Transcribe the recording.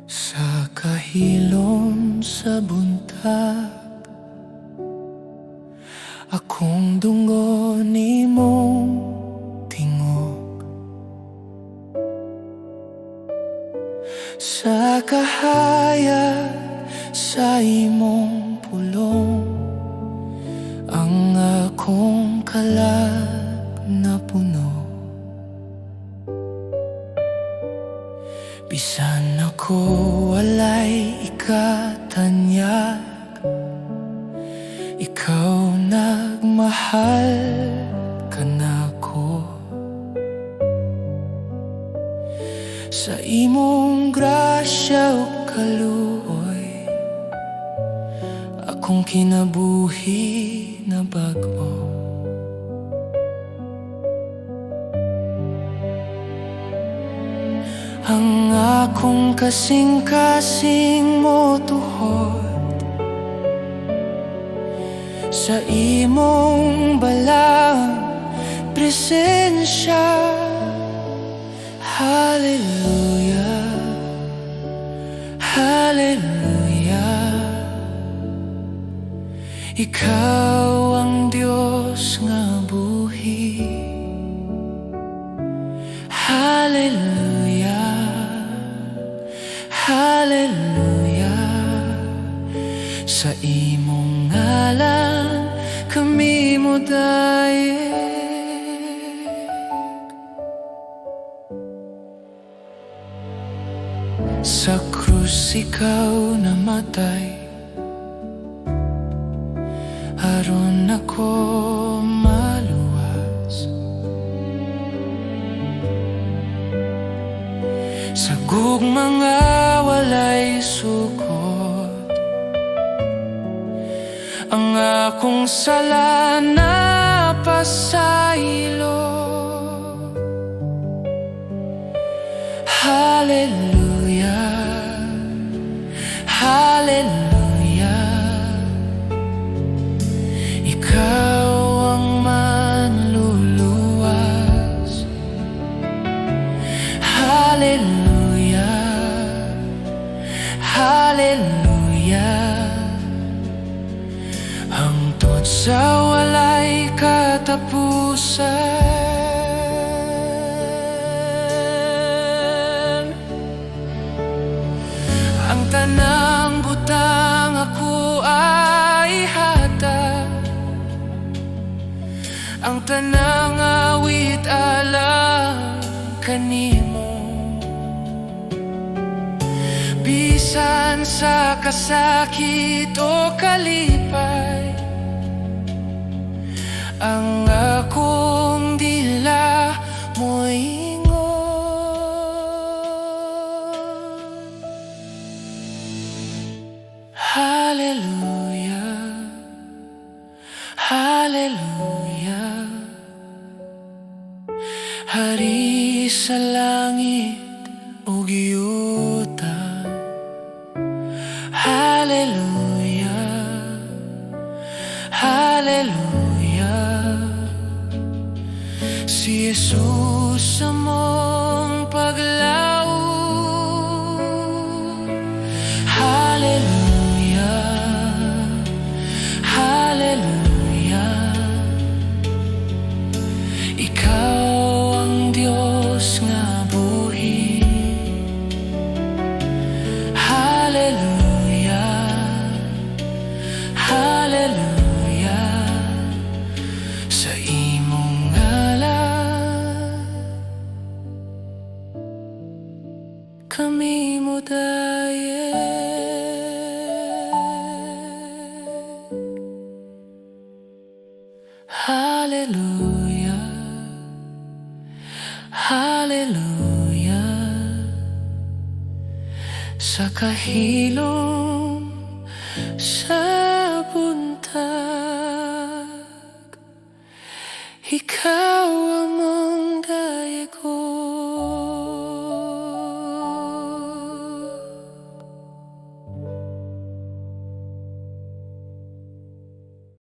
Sa kahilom sa buntag, akong dungo nimong tingog. Sa kahayag sa imong pulong, ang akong kalag na puno. Bisan ako walay ikatanyag, ikaw nagmahal ka nako. Sa imong grasya o kaluoy, akong kinabuhi na bag-o. Ang akong kasing-kasing mo tuhod sa imong balang presensya. Hallelujah, hallelujah. Ikaw ang Diyos nga buhi. Hallelujah, hallelujah. Sa imong ngalan kami mo daye. Sa krus ikaw namatay, aron ako maluwas. Sa gugmang nga walay sukot, ang akong sala na pasaylo. Hallelujah, hallelujah. Ikaw ang manluluwas. Hallelujah, hallelujah. Hangtod sa walay katapusan, ang tanang butang ako ay hatag, ang tanang awit alang kanimo. Bisan sa kasakit o kalipay, ang akong dila mo'y hallelujah, hallelujah. Hari sa langit ug yuta. Hallelujah, hallelujah. Si Jesus among paglaom. Hallelujah, hallelujah. Ikaw ang Diyos nga buhi. Hallelujah, hallelujah. Sa imong ngalan kami mo daye. Hallelujah, hallelujah. Sa kahilom sa buntag,